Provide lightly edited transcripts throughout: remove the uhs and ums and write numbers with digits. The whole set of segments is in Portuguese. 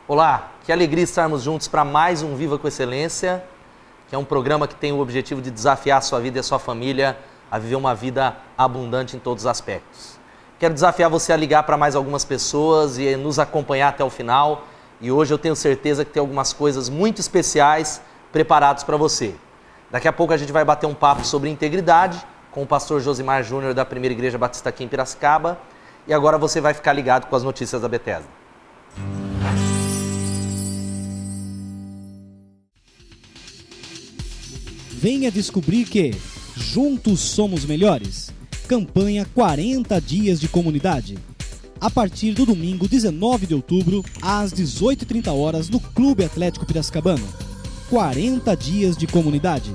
Olá, que alegria estarmos juntos para mais um Viva com Excelência, que é um programa que tem o objetivo de desafiar a sua vida e a sua família a viver uma vida abundante em todos os aspectos. Quero desafiar você a ligar para mais algumas pessoas e nos acompanhar até o final. E hoje eu tenho certeza que tem algumas coisas muito especiais preparadas para você. Daqui a pouco a gente vai bater um papo sobre integridade com o pastor Josimar Júnior da Primeira Igreja Batista aqui em Piracicaba. E agora você vai ficar ligado com as notícias da Bethesda. Venha descobrir que juntos somos melhores. Campanha 40 dias de comunidade. A partir do domingo 19 de outubro, às 18h30 no Clube Atlético Piracicabano. 40 dias de comunidade.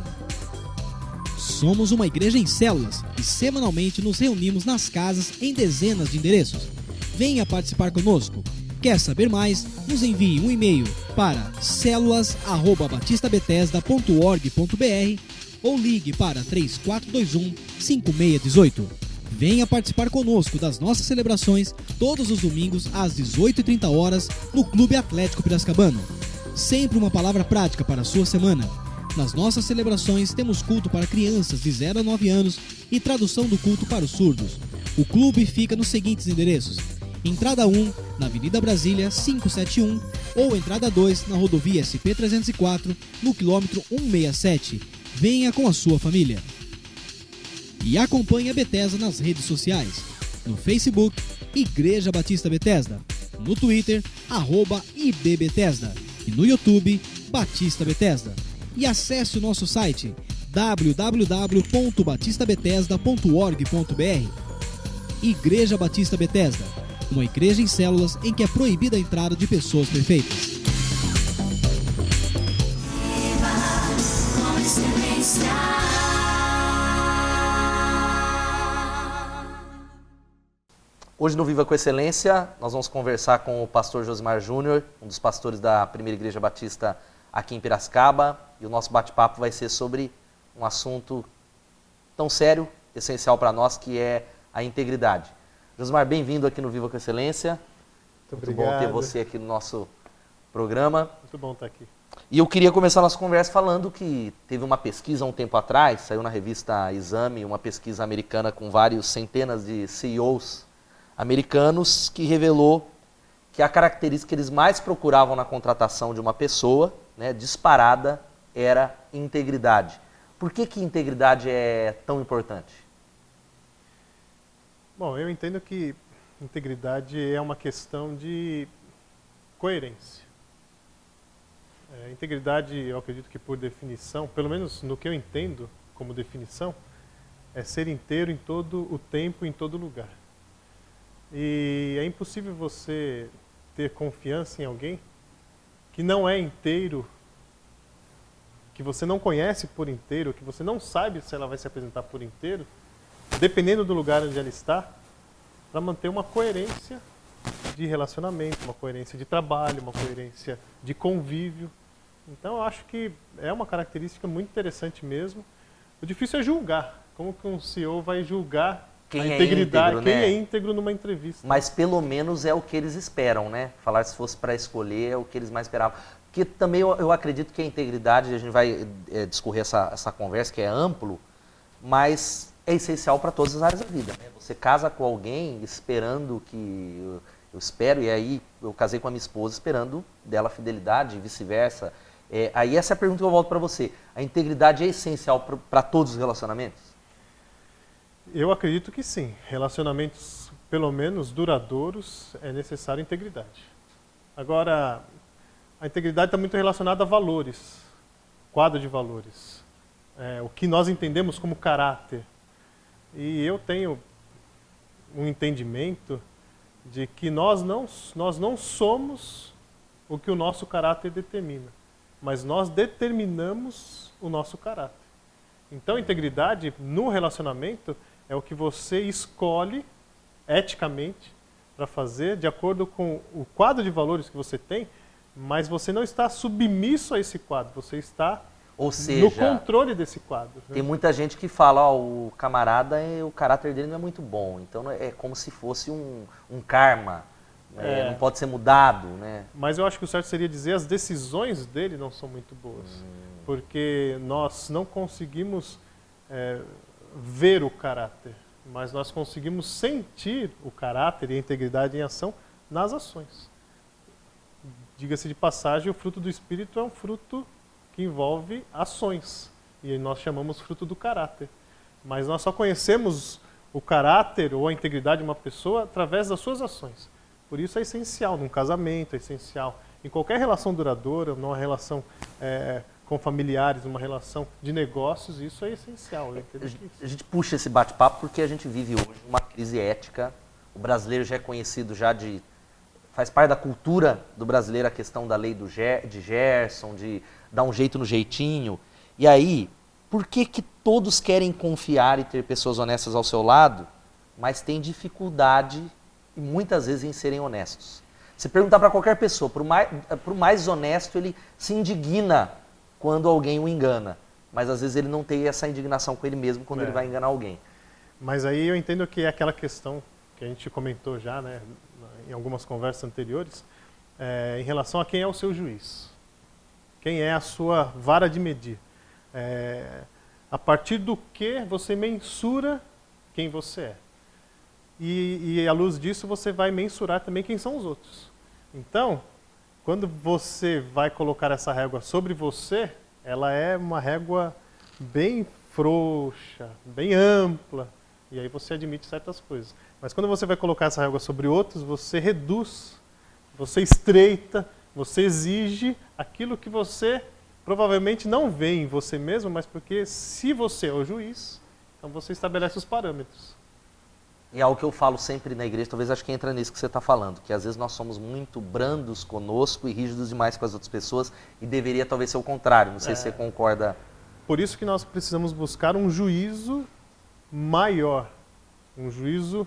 Somos uma igreja em células e semanalmente nos reunimos nas casas em dezenas de endereços. Venha participar conosco. Quer saber mais? Nos envie um e-mail para celulas@batistabethesda.org.br ou ligue para 3421-5618. Venha participar conosco das nossas celebrações todos os domingos às 18h30 no Clube Atlético Piracicabano. Sempre uma palavra prática para a sua semana. Nas nossas celebrações temos culto para crianças de 0 a 9 anos e tradução do culto para os surdos. O clube fica nos seguintes endereços: Entrada 1, na Avenida Brasília 571, ou Entrada 2, na Rodovia SP-304, no quilômetro 167. Venha com a sua família. E acompanhe a Bethesda nas redes sociais. No Facebook, Igreja Batista Bethesda. No Twitter, @IBBethesda. E no YouTube, Batista Bethesda. E acesse o nosso site www.batistabethesda.org.br. Igreja Batista Bethesda, uma igreja em células em que é proibida a entrada de pessoas perfeitas. Hoje no Viva com Excelência, nós vamos conversar com o pastor Josimar Júnior, um dos pastores da Primeira Igreja Batista aqui em Piracicaba. E o nosso bate-papo vai ser sobre um assunto tão sério, essencial para nós, que é a integridade. Josimar, bem-vindo aqui no Viva com Excelência. Muito obrigado. Bom ter você aqui no nosso programa. Muito bom estar aqui. E eu queria começar a nossa conversa falando que teve uma pesquisa há um tempo atrás, saiu na revista Exame, uma pesquisa americana com vários centenas de CEOs americanos, que revelou que a característica que eles mais procuravam na contratação de uma pessoa, disparada, era integridade. Por que integridade é tão importante? Bom, eu entendo que integridade é uma questão de coerência. Integridade, eu acredito que por definição, pelo menos no que eu entendo como definição, é ser inteiro em todo o tempo, em todo lugar. E é impossível você ter confiança em alguém que não é inteiro, que você não conhece por inteiro, que você não sabe se ela vai se apresentar por inteiro, dependendo do lugar onde ela está, para manter uma coerência de relacionamento, uma coerência de trabalho, uma coerência de convívio. Então eu acho que é uma característica muito interessante mesmo. O difícil é julgar. Como que um CEO vai julgar a integridade, quem é íntegro numa entrevista? Mas pelo menos é o que eles esperam, né? Falar, se fosse para escolher, é o que eles mais esperavam. Porque também eu acredito que a integridade, a gente vai discorrer essa conversa, que é amplo, mas é essencial para todas as áreas da vida, né? Você casa com alguém esperando que... Eu espero, e aí eu casei com a minha esposa esperando dela fidelidade e vice-versa. Aí essa é a pergunta que eu volto para você. A integridade é essencial para todos os relacionamentos? Eu acredito que sim. Relacionamentos, pelo menos duradouros, é necessário integridade. Agora, a integridade está muito relacionada a valores, quadro de valores. O que nós entendemos como caráter. E eu tenho um entendimento de que nós não somos o que o nosso caráter determina, mas nós determinamos o nosso caráter. Então, integridade no relacionamento é o que você escolhe eticamente para fazer de acordo com o quadro de valores que você tem, mas você não está submisso a esse quadro, você está Ou seja, no controle desse quadro. Tem muita gente que fala, o camarada, o caráter dele não é muito bom, então é como se fosse um karma, não pode ser mudado, né? Mas eu acho que o certo seria dizer as decisões dele não são muito boas. Porque nós não conseguimos ver o caráter, mas nós conseguimos sentir o caráter e a integridade em ação nas ações. Diga-se de passagem, o fruto do Espírito é um fruto que envolve ações. E nós chamamos fruto do caráter. Mas nós só conhecemos o caráter ou a integridade de uma pessoa através das suas ações. Por isso é essencial num casamento, é essencial em qualquer relação duradoura, numa relação com familiares, numa relação de negócios, isso é essencial. A gente puxa esse bate-papo porque a gente vive hoje uma crise ética. O brasileiro já é conhecido faz parte da cultura do brasileiro a questão da lei de Gerson, de dar um jeito no jeitinho. E aí, por que todos querem confiar e ter pessoas honestas ao seu lado, mas têm dificuldade, e muitas vezes, em serem honestos? Se perguntar para qualquer pessoa, por mais honesto, ele se indigna quando alguém o engana. Mas às vezes ele não tem essa indignação com ele mesmo quando ele vai enganar alguém. Mas aí eu entendo que é aquela questão que a gente comentou já, né, em algumas conversas anteriores, em relação a quem é o seu juiz. Quem é a sua vara de medir. A partir do que você mensura quem você é. E à luz disso você vai mensurar também quem são os outros. Então, quando você vai colocar essa régua sobre você, ela é uma régua bem frouxa, bem ampla, e aí você admite certas coisas. Mas quando você vai colocar essa régua sobre outros, você reduz, você estreita, você exige aquilo que você provavelmente não vê em você mesmo, mas porque se você é o juiz, então você estabelece os parâmetros. E é algo que eu falo sempre na igreja, talvez acho que entra nisso que você está falando, que às vezes nós somos muito brandos conosco e rígidos demais com as outras pessoas, e deveria talvez ser o contrário, não sei se você concorda. Por isso que nós precisamos buscar um juízo maior, um juízo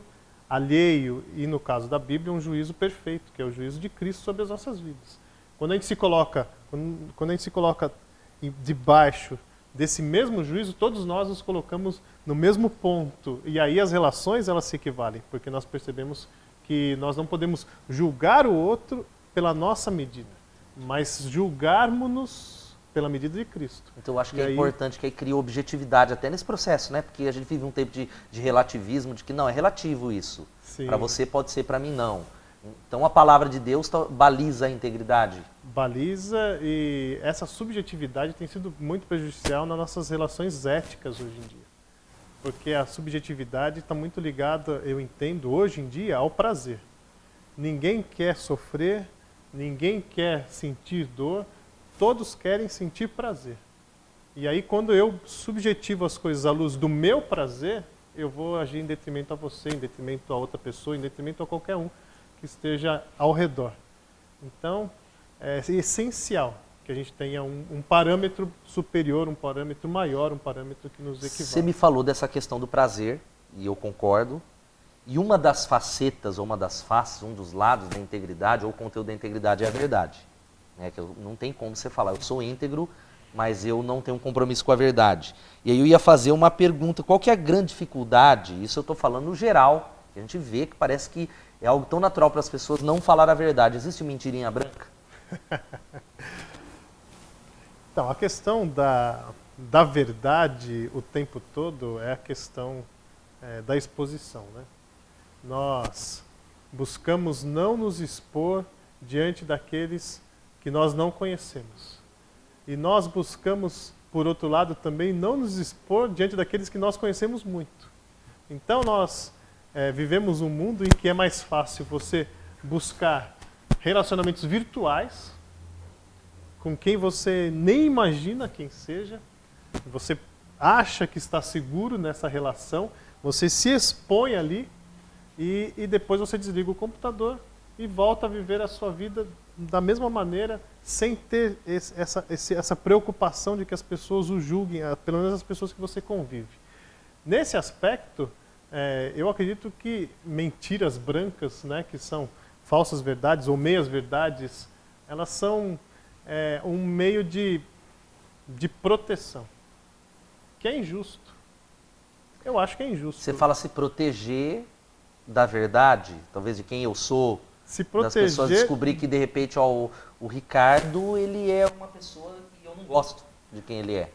alheio, e no caso da Bíblia, um juízo perfeito, que é o juízo de Cristo sobre as nossas vidas. Quando a gente se coloca debaixo desse mesmo juízo, todos nós nos colocamos no mesmo ponto. E aí as relações, elas se equivalem, porque nós percebemos que nós não podemos julgar o outro pela nossa medida, mas julgarmos-nos pela medida de Cristo. Então eu acho que é importante que aí crie objetividade até nesse processo, né? Porque a gente vive um tempo de relativismo, de que não, é relativo isso. Para você pode ser, para mim não. Então a palavra de Deus baliza a integridade. Baliza, e essa subjetividade tem sido muito prejudicial nas nossas relações éticas hoje em dia. Porque a subjetividade está muito ligada, eu entendo, hoje em dia, ao prazer. Ninguém quer sofrer, ninguém quer sentir dor, todos querem sentir prazer. E aí quando eu subjetivo as coisas à luz do meu prazer, eu vou agir em detrimento a você, em detrimento a outra pessoa, em detrimento a qualquer um que esteja ao redor. Então, é essencial que a gente tenha um parâmetro superior, um parâmetro maior, um parâmetro que nos equivale. Você me falou dessa questão do prazer, e eu concordo. E uma das facetas, ou uma das faces, um dos lados da integridade, ou o conteúdo da integridade é a verdade. Que não tem como você falar, eu sou íntegro, mas eu não tenho um compromisso com a verdade. E aí eu ia fazer uma pergunta, qual que é a grande dificuldade? Isso eu estou falando no geral, que a gente vê que parece que é algo tão natural para as pessoas não falar a verdade. Existe mentirinha branca? Então, a questão da verdade o tempo todo é a questão da exposição, né? Nós buscamos não nos expor diante daqueles que nós não conhecemos. E nós buscamos, por outro lado, também não nos expor diante daqueles que nós conhecemos muito. Então, nós vivemos um mundo em que é mais fácil você buscar relacionamentos virtuais com quem você nem imagina quem seja, você acha que está seguro nessa relação, você se expõe ali e depois você desliga o computador e volta a viver a sua vida da mesma maneira, sem ter essa preocupação de que as pessoas o julguem, pelo menos as pessoas que você convive. Nesse aspecto, eu acredito que mentiras brancas, né, que são falsas verdades ou meias verdades, elas são um meio de proteção, que é injusto. Eu acho que é injusto. Você fala se proteger da verdade, talvez de quem eu sou, Se Das pessoas descobrir que, de repente, ó, o Ricardo, ele é uma pessoa que eu não gosto de quem ele é.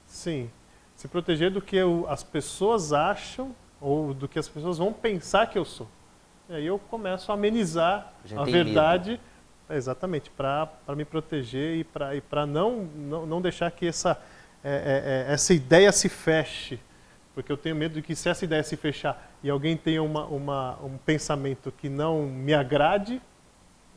Sim. Se proteger do que as pessoas acham ou do que as pessoas vão pensar que eu sou. E aí eu começo a amenizar a verdade, exatamente, para me proteger e para não deixar que essa ideia se feche. Porque eu tenho medo de que, se essa ideia se fechar e alguém tenha um pensamento que não me agrade,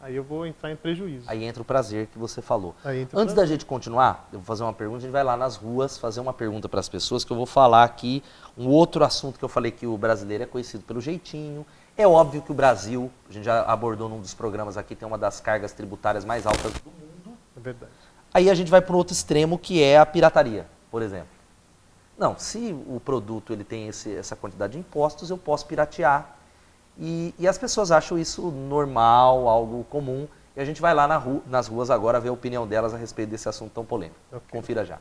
aí eu vou entrar em prejuízo. Aí entra o prazer que você falou. Antes da gente continuar, eu vou fazer uma pergunta, a gente vai lá nas ruas fazer uma pergunta para as pessoas, que eu vou falar aqui um outro assunto que eu falei, que o brasileiro é conhecido pelo jeitinho. É óbvio que o Brasil, a gente já abordou num dos programas aqui, tem uma das cargas tributárias mais altas do mundo. É verdade. Aí a gente vai para o outro extremo, que é a pirataria, por exemplo. Não, se o produto ele tem essa quantidade de impostos, eu posso piratear. E as pessoas acham isso normal, algo comum. E a gente vai lá nas ruas agora ver a opinião delas a respeito desse assunto tão polêmico. Okay. Confira já.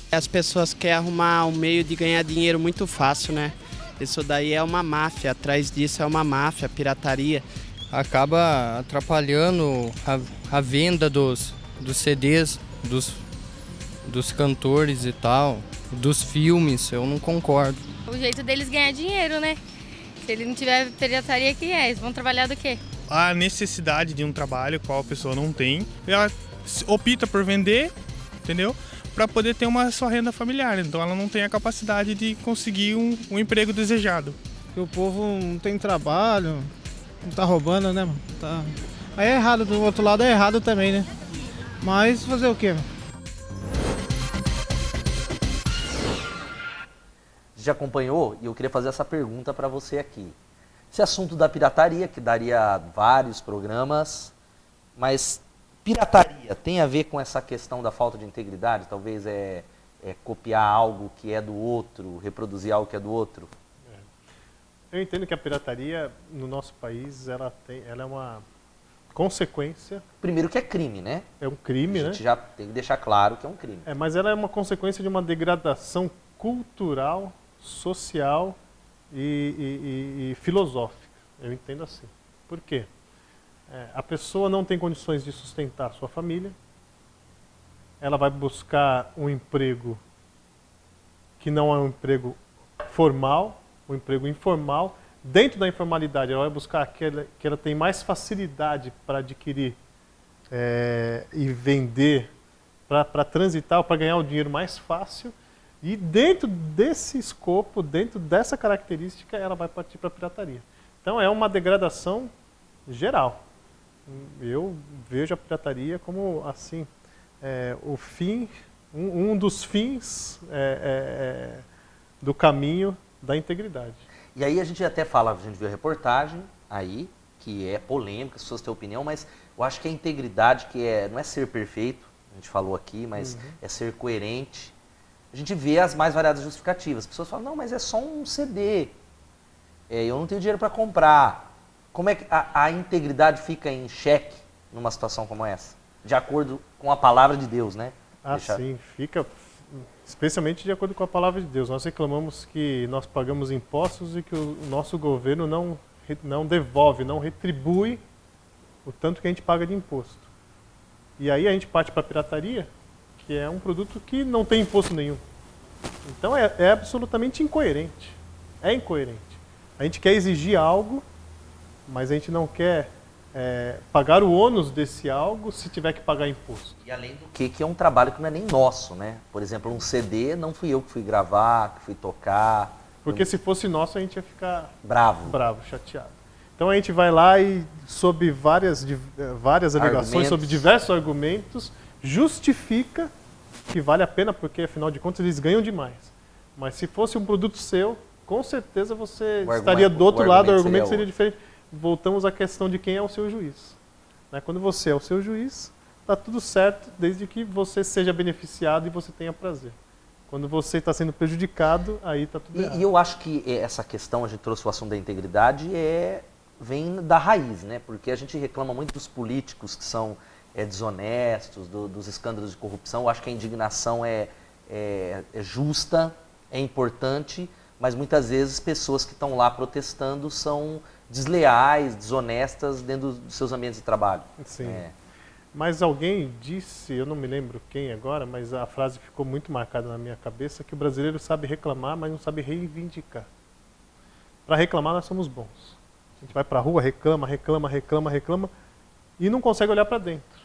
As pessoas querem arrumar um meio de ganhar dinheiro muito fácil, né? Isso daí é uma máfia, atrás disso é uma máfia, pirataria. Acaba atrapalhando a venda dos CDs, dos cantores e tal, dos filmes, eu não concordo. O jeito deles ganhar dinheiro, né? Se ele não tiver pirataria, que é? Eles vão trabalhar do quê? A necessidade de um trabalho qual a pessoa não tem, ela opta por vender, entendeu? Para poder ter uma sua renda familiar, então ela não tem a capacidade de conseguir um emprego desejado. O povo não tem trabalho, não tá roubando, né? Tá... Aí é errado, do outro lado é errado também, né? Mas fazer o quê? Já acompanhou? E eu queria fazer essa pergunta para você aqui. Esse assunto da pirataria, que daria vários programas, mas pirataria tem a ver com essa questão da falta de integridade? Talvez é copiar algo que é do outro, reproduzir algo que é do outro? Eu entendo que a pirataria no nosso país ela é uma consequência. Primeiro que é crime, né? É um crime, né? A gente já tem que deixar claro que é um crime. Mas ela é uma consequência de uma degradação cultural, social e filosófica. Eu entendo assim. Por quê? A pessoa não tem condições de sustentar a sua família. Ela vai buscar um emprego que não é um emprego formal, um emprego informal. Dentro da informalidade, ela vai buscar aquela que ela tem mais facilidade para adquirir e vender, para transitar, para ganhar o dinheiro mais fácil. E dentro desse escopo, dentro dessa característica, ela vai partir para a pirataria. Então é uma degradação geral. Eu vejo a pirataria como assim, o fim, um dos fins do caminho da integridade. E aí a gente até fala, a gente viu a reportagem aí, que é polêmica, as pessoas têm opinião, mas eu acho que a integridade, não é ser perfeito, a gente falou aqui, mas é ser coerente. A gente vê as mais variadas justificativas. As pessoas falam, não, mas é só um CD, eu não tenho dinheiro para comprar. Como é que a integridade fica em xeque numa situação como essa? De acordo com a palavra de Deus, né? Sim, fica... Especialmente de acordo com a palavra de Deus. Nós reclamamos que nós pagamos impostos e que o nosso governo não devolve, não retribui o tanto que a gente paga de imposto. E aí a gente parte para a pirataria, que é um produto que não tem imposto nenhum. Então é absolutamente incoerente. É incoerente. A gente quer exigir algo, mas a gente não quer pagar o ônus desse algo se tiver que pagar imposto. E além do que é um trabalho que não é nem nosso, né? Por exemplo, um CD não fui eu que fui gravar, que fui tocar. Porque se fosse nosso a gente ia ficar bravo, chateado. Então a gente vai lá e, sob várias alegações, sob diversos argumentos, justifica que vale a pena, porque afinal de contas eles ganham demais. Mas se fosse um produto seu, com certeza você estaria do outro lado, o argumento seria diferente. Voltamos à questão de quem é o seu juiz. Quando você é o seu juiz, está tudo certo, desde que você seja beneficiado e você tenha prazer. Quando você está sendo prejudicado, aí está tudo errado. E eu acho que essa questão, a gente trouxe o assunto da integridade, vem da raiz, né? Porque a gente reclama muito dos políticos que são desonestos, dos escândalos de corrupção. Eu acho que a indignação é justa, é importante, mas muitas vezes pessoas que estão lá protestando são desleais, desonestas dentro dos seus ambientes de trabalho. Sim. Mas alguém disse, eu não me lembro quem agora, mas a frase ficou muito marcada na minha cabeça, que o brasileiro sabe reclamar, mas não sabe reivindicar. Para reclamar nós somos bons. A gente vai para a rua, reclama e não consegue olhar para dentro,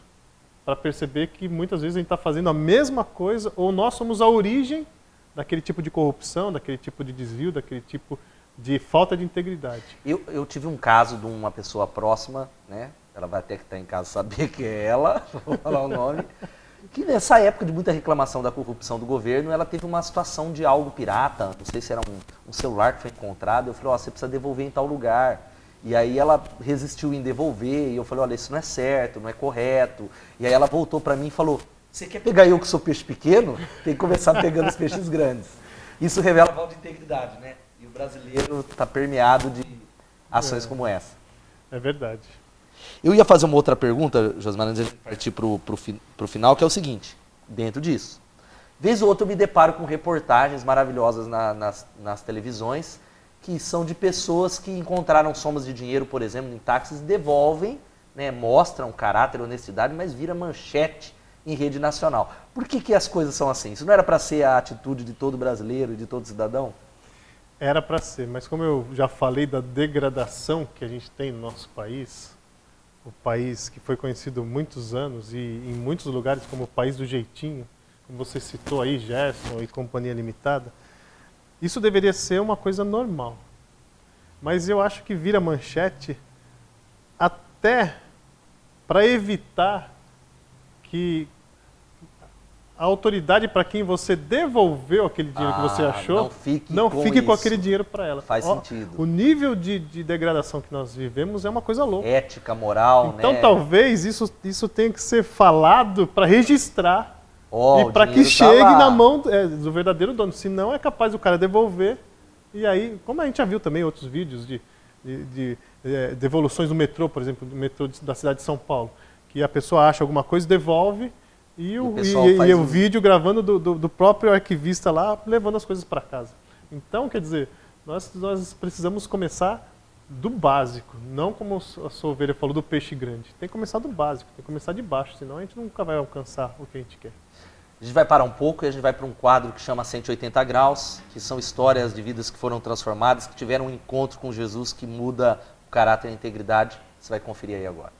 para perceber que muitas vezes a gente está fazendo a mesma coisa ou nós somos a origem daquele tipo de corrupção, daquele tipo de desvio, daquele tipo de falta de integridade. Eu tive um caso de uma pessoa próxima, né? Ela vai ter que estar em casa saber que é ela, vou falar o nome, que nessa época de muita reclamação da corrupção do governo, ela teve uma situação de algo pirata, não sei se era um celular que foi encontrado, eu falei, você precisa devolver em tal lugar. E aí ela resistiu em devolver, e eu falei, olha, isso não é certo, não é correto. E aí ela voltou para mim e falou, você quer pegar eu que sou peixe pequeno? Tem que começar pegando os peixes grandes. Isso revela a falta de integridade, né? E o brasileiro está permeado de ações como essa. É verdade. Eu ia fazer uma outra pergunta, Josimar, antes de a gente partir para o final, que é o seguinte, dentro disso. Vez ou outra eu me deparo com reportagens maravilhosas nas televisões, que são de pessoas que encontraram somas de dinheiro, por exemplo, em táxis, devolvem, né, mostram caráter, honestidade, mas vira manchete em rede nacional. Por que as coisas são assim? Isso não era para ser a atitude de todo brasileiro, de todo cidadão? Era para ser, mas como eu já falei da degradação que a gente tem no nosso país, o país que foi conhecido há muitos anos e em muitos lugares como o país do jeitinho, como você citou aí, Gerson e Companhia Limitada, isso deveria ser uma coisa normal. Mas eu acho que vira manchete até para evitar que a autoridade para quem você devolveu aquele dinheiro que você achou não fique com aquele dinheiro para ela. Faz sentido. O nível de degradação que nós vivemos é uma coisa louca. Ética, moral, então, né? talvez isso tenha que ser falado para registrar e para que tá chegue lá na mão do verdadeiro dono. Senão é capaz do cara devolver. E aí, como a gente já viu também outros vídeos de devoluções do metrô, por exemplo, do metrô da cidade de São Paulo, que a pessoa acha alguma coisa, devolve e o vídeo gravando do próprio arquivista lá, levando as coisas para casa. Então, quer dizer, nós precisamos começar do básico, não como a sua ovelha falou, do peixe grande. Tem que começar do básico, tem que começar de baixo, senão a gente nunca vai alcançar o que a gente quer. A gente vai parar um pouco e a gente vai para um quadro que chama 180 Graus, que são histórias de vidas que foram transformadas, que tiveram um encontro com Jesus que muda o caráter e a integridade. Você vai conferir aí agora.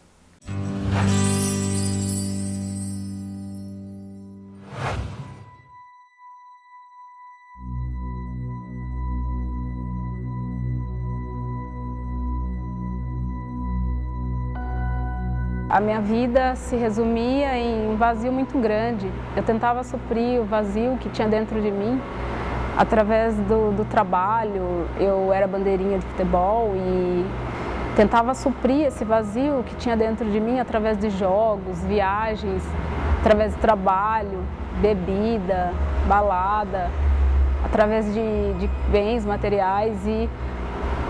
A minha vida se resumia em um vazio muito grande. Eu tentava suprir o vazio que tinha dentro de mim através do trabalho. Eu era bandeirinha de futebol e tentava suprir esse vazio que tinha dentro de mim através de jogos, viagens, através de trabalho, bebida, balada, através de bens materiais e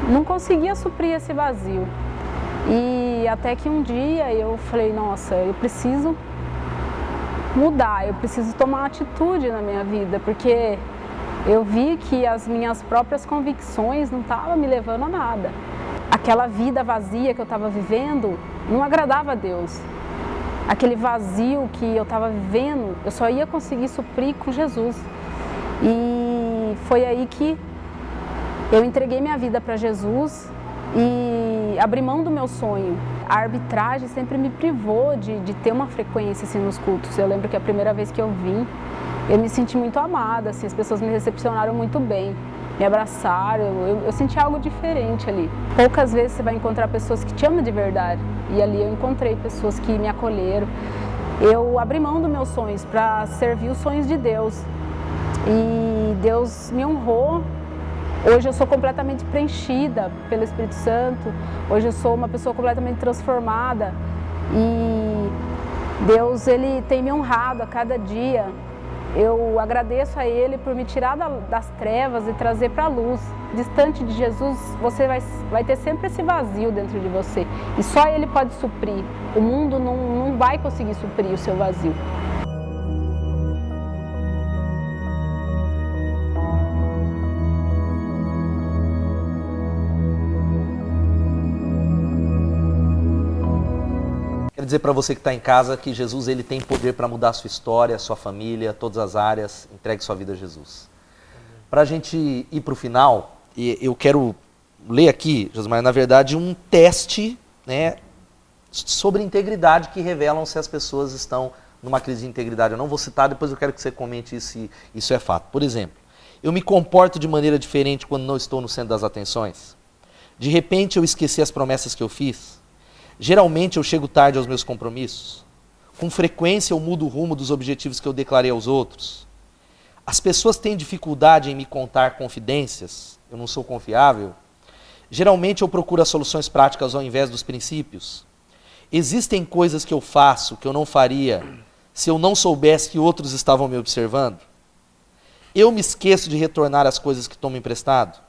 não conseguia suprir esse vazio. E até que um dia eu falei, nossa, eu preciso mudar, eu preciso tomar atitude na minha vida, porque eu vi que as minhas próprias convicções não estavam me levando a nada. Aquela vida vazia que eu estava vivendo não agradava a Deus. Aquele vazio que eu estava vivendo, eu só ia conseguir suprir com Jesus. E foi aí que eu entreguei minha vida para Jesus e abri mão do meu sonho. A arbitragem sempre me privou de ter uma frequência assim, nos cultos. Eu lembro que a primeira vez que eu vim, eu me senti muito amada, assim, as pessoas me recepcionaram muito bem, me abraçaram, eu senti algo diferente ali. Poucas vezes você vai encontrar pessoas que te amam de verdade, e ali eu encontrei pessoas que me acolheram. Eu abri mão dos meus sonhos para servir os sonhos de Deus, e Deus me honrou. Hoje eu sou completamente preenchida pelo Espírito Santo, hoje eu sou uma pessoa completamente transformada e Deus ele tem me honrado a cada dia. Eu agradeço a Ele por me tirar das trevas e trazer para a luz. Distante de Jesus, você vai ter sempre esse vazio dentro de você e só Ele pode suprir. O mundo não vai conseguir suprir o seu vazio. Quero dizer para você que está em casa que Jesus ele tem poder para mudar a sua história, a sua família, todas as áreas. Entregue sua vida a Jesus. Para a gente ir para o final, eu quero ler aqui, Josmar, na verdade, um teste, né, sobre integridade que revelam se as pessoas estão numa crise de integridade. Eu não vou citar, depois eu quero que você comente se isso é fato. Por exemplo, eu me comporto de maneira diferente quando não estou no centro das atenções? De repente eu esqueci as promessas que eu fiz? Geralmente eu chego tarde aos meus compromissos? Com frequência eu mudo o rumo dos objetivos que eu declarei aos outros? As pessoas têm dificuldade em me contar confidências? Eu não sou confiável? Geralmente eu procuro as soluções práticas ao invés dos princípios? Existem coisas que eu faço que eu não faria se eu não soubesse que outros estavam me observando? Eu me esqueço de retornar as coisas que tomo emprestado?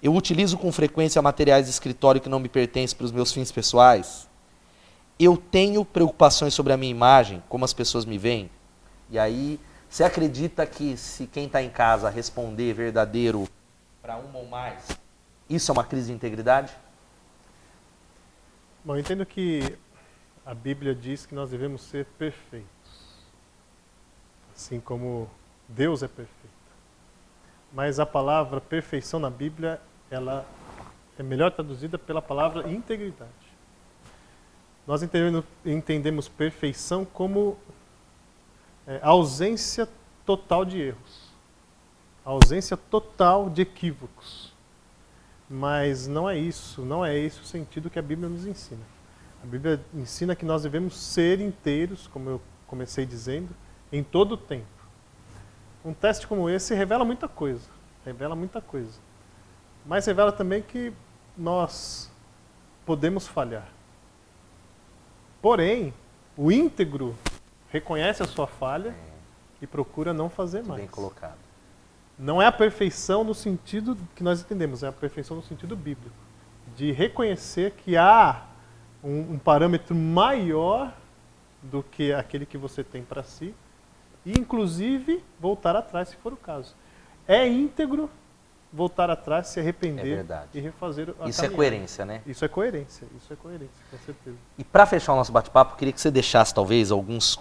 Eu utilizo com frequência materiais de escritório que não me pertencem para os meus fins pessoais? Eu tenho preocupações sobre a minha imagem, como as pessoas me veem? E aí, você acredita que se quem está em casa responder verdadeiro para uma ou mais, isso é uma crise de integridade? Bom, eu entendo que a Bíblia diz que nós devemos ser perfeitos, assim como Deus é perfeito. Mas a palavra perfeição na Bíblia, ela é melhor traduzida pela palavra integridade. Nós entendemos perfeição como ausência total de erros, ausência total de equívocos. Mas não é isso, não é esse o sentido que a Bíblia nos ensina. A Bíblia ensina que nós devemos ser inteiros, como eu comecei dizendo, em todo o tempo. Um teste como esse revela muita coisa, mas revela também que nós podemos falhar. Porém, o íntegro reconhece a sua falha e procura não fazer mais. Bem colocado. Não é a perfeição no sentido que nós entendemos, é a perfeição no sentido bíblico, de reconhecer que há um parâmetro maior do que aquele que você tem para si, e inclusive voltar atrás, se for o caso. É íntegro voltar atrás, se arrepender e refazer a Isso caminhada. É coerência, né? Isso é coerência, com certeza. E para fechar o nosso bate-papo, eu queria que você deixasse talvez alguns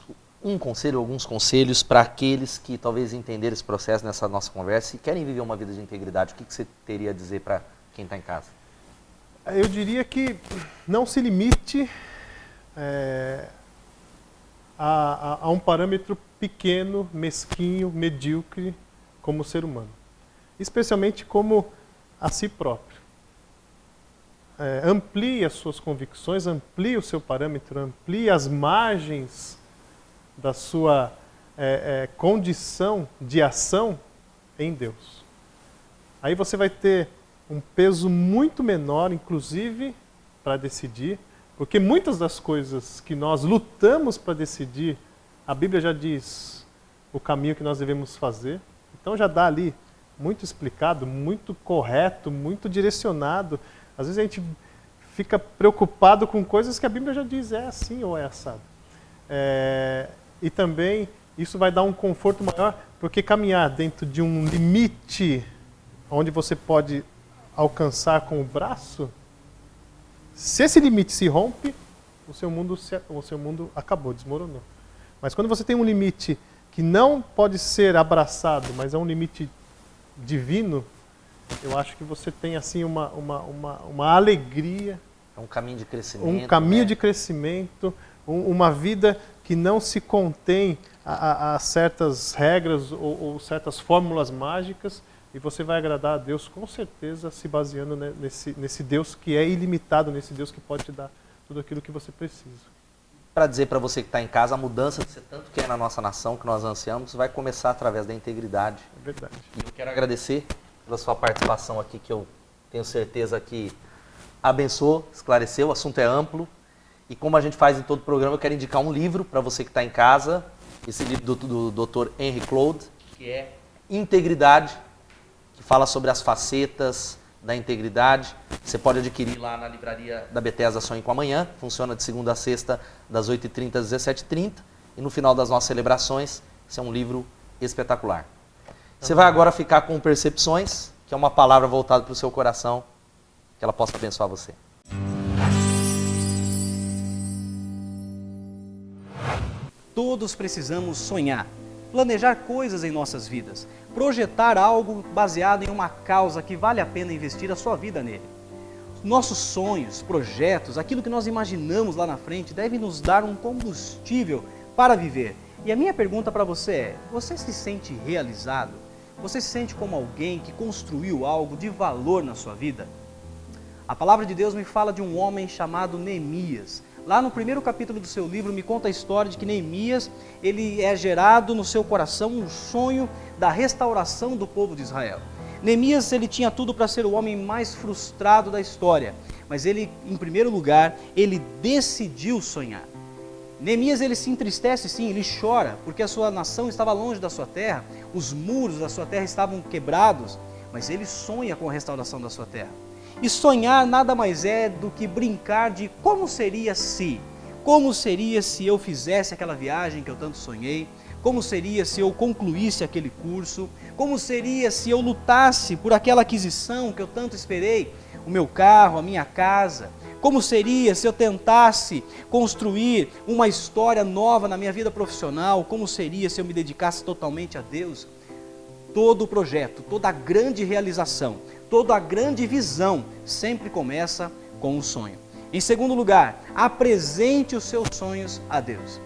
conselhos para aqueles que talvez entenderam esse processo nessa nossa conversa e querem viver uma vida de integridade. O que você teria a dizer para quem está em casa? Eu diria que não se limite a um parâmetro pequeno, mesquinho, medíocre como ser humano. Especialmente como a si próprio. Amplie as suas convicções, amplie o seu parâmetro, amplie as margens da sua condição de ação em Deus. Aí você vai ter um peso muito menor, inclusive, para decidir, porque muitas das coisas que nós lutamos para decidir, a Bíblia já diz o caminho que nós devemos fazer. Então já dá ali muito explicado, muito correto, muito direcionado. Às vezes a gente fica preocupado com coisas que a Bíblia já diz, é assim ou é assado. E também isso vai dar um conforto maior, porque caminhar dentro de um limite onde você pode alcançar com o braço, se esse limite se rompe, o seu mundo acabou, desmoronou. Mas quando você tem um limite que não pode ser abraçado, mas é um limite divino, eu acho que você tem assim uma alegria. É um caminho de crescimento. Um caminho de crescimento, uma vida que não se contém a certas regras ou certas fórmulas mágicas, e você vai agradar a Deus com certeza se baseando nesse Deus que é ilimitado, nesse Deus que pode te dar tudo aquilo que você precisa. Para dizer para você que está em casa, a mudança que você tanto quer na nossa nação, que nós ansiamos, vai começar através da integridade. É verdade. E eu quero agradecer pela sua participação aqui, que eu tenho certeza que abençoou, esclareceu, o assunto é amplo. E como a gente faz em todo programa, eu quero indicar um livro para você que está em casa, esse livro do Dr. Henry Cloud, que é Integridade, que fala sobre as facetas da integridade. Você pode adquirir lá na livraria da Bethesda Sonho com Amanhã, funciona de segunda a sexta, das 8h30 às 17h30, e no final das nossas celebrações. Esse é um livro espetacular. Você vai agora ficar com Percepções, que é uma palavra voltada para o seu coração, que ela possa abençoar você. todos precisamos sonhar, planejar coisas em nossas vidas, projetar algo baseado em uma causa que vale a pena investir a sua vida nele. Nossos sonhos, projetos, aquilo que nós imaginamos lá na frente deve nos dar um combustível para viver. E a minha pergunta para você é, você se sente realizado? Você se sente como alguém que construiu algo de valor na sua vida? A palavra de Deus me fala de um homem chamado Neemias. Lá no primeiro capítulo do seu livro me conta a história de que Neemias, ele é gerado no seu coração um sonho da restauração do povo de Israel. Neemias, ele tinha tudo para ser o homem mais frustrado da história, mas ele, em primeiro lugar, ele decidiu sonhar. Neemias, ele se entristece sim, ele chora, porque a sua nação estava longe da sua terra, os muros da sua terra estavam quebrados, mas ele sonha com a restauração da sua terra. E sonhar nada mais é do que brincar de como seria se eu fizesse aquela viagem que eu tanto sonhei, como seria se eu concluísse aquele curso, como seria se eu lutasse por aquela aquisição que eu tanto esperei, o meu carro, a minha casa, como seria se eu tentasse construir uma história nova na minha vida profissional, como seria se eu me dedicasse totalmente a Deus. Todo o projeto, toda a grande realização, toda a grande visão sempre começa com um sonho. Em segundo lugar, apresente os seus sonhos a Deus.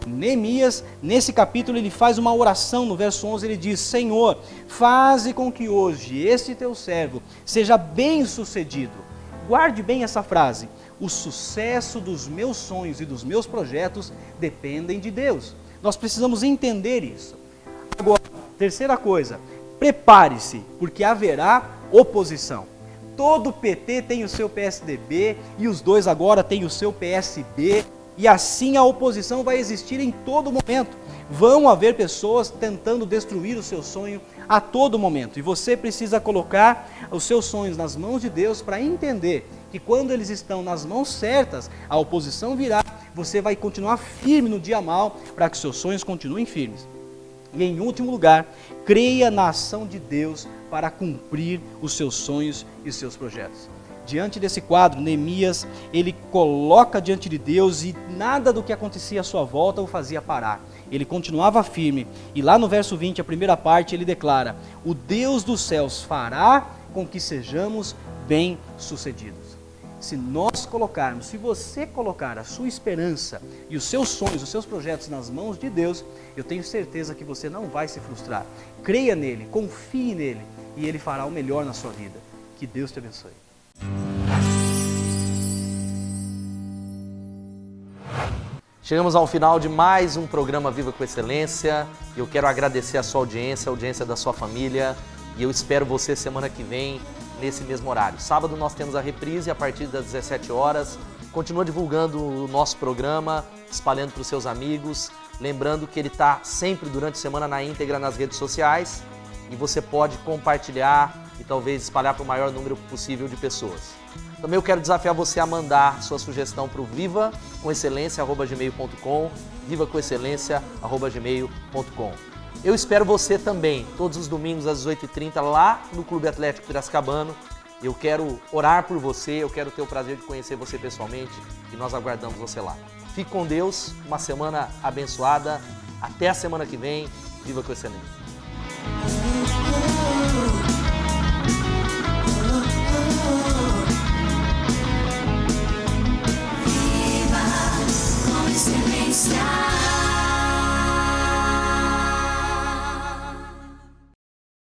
Neemias, nesse capítulo, ele faz uma oração, no verso 11 ele diz: Senhor, faze com que hoje este teu servo seja bem sucedido. Guarde bem essa frase: o sucesso dos meus sonhos e dos meus projetos dependem de Deus. Nós precisamos entender isso. Agora, terceira coisa, prepare-se, porque haverá oposição. Todo PT tem o seu PSDB e os dois agora têm o seu PSB, e assim a oposição vai existir em todo momento. Vão haver pessoas tentando destruir o seu sonho a todo momento, e você precisa colocar os seus sonhos nas mãos de Deus para entender que quando eles estão nas mãos certas, a oposição virá, você vai continuar firme no dia mal para que seus sonhos continuem firmes. E em último lugar, creia na ação de Deus para cumprir os seus sonhos e os seus projetos. Diante desse quadro, Neemias, ele coloca diante de Deus e nada do que acontecia à sua volta o fazia parar. Ele continuava firme e lá no verso 20, a primeira parte, ele declara: o Deus dos céus fará com que sejamos bem-sucedidos. Se nós colocarmos, se você colocar a sua esperança e os seus sonhos, os seus projetos nas mãos de Deus, eu tenho certeza que você não vai se frustrar. Creia nele, confie nele e ele fará o melhor na sua vida. Que Deus te abençoe. Chegamos ao final de mais um programa Viva com Excelência. Eu quero agradecer a sua audiência, a audiência da sua família, e eu espero você semana que vem nesse mesmo horário. Sábado nós temos a reprise a partir das 17 horas. Continua divulgando o nosso programa, espalhando para os seus amigos. Lembrando que ele está sempre durante a semana na íntegra nas redes sociais e você pode compartilhar e talvez espalhar para o maior número possível de pessoas. Também eu quero desafiar você a mandar sua sugestão para o vivacoexcelência@gmail.com, vivacoexcelência@gmail.com. Eu espero você também, todos os domingos às 18h30, lá no Clube Atlético Piracicabano. Eu quero orar por você, eu quero ter o prazer de conhecer você pessoalmente e nós aguardamos você lá. Fique com Deus, uma semana abençoada. Até a semana que vem. Viva com Excelência. Viva com Excelência.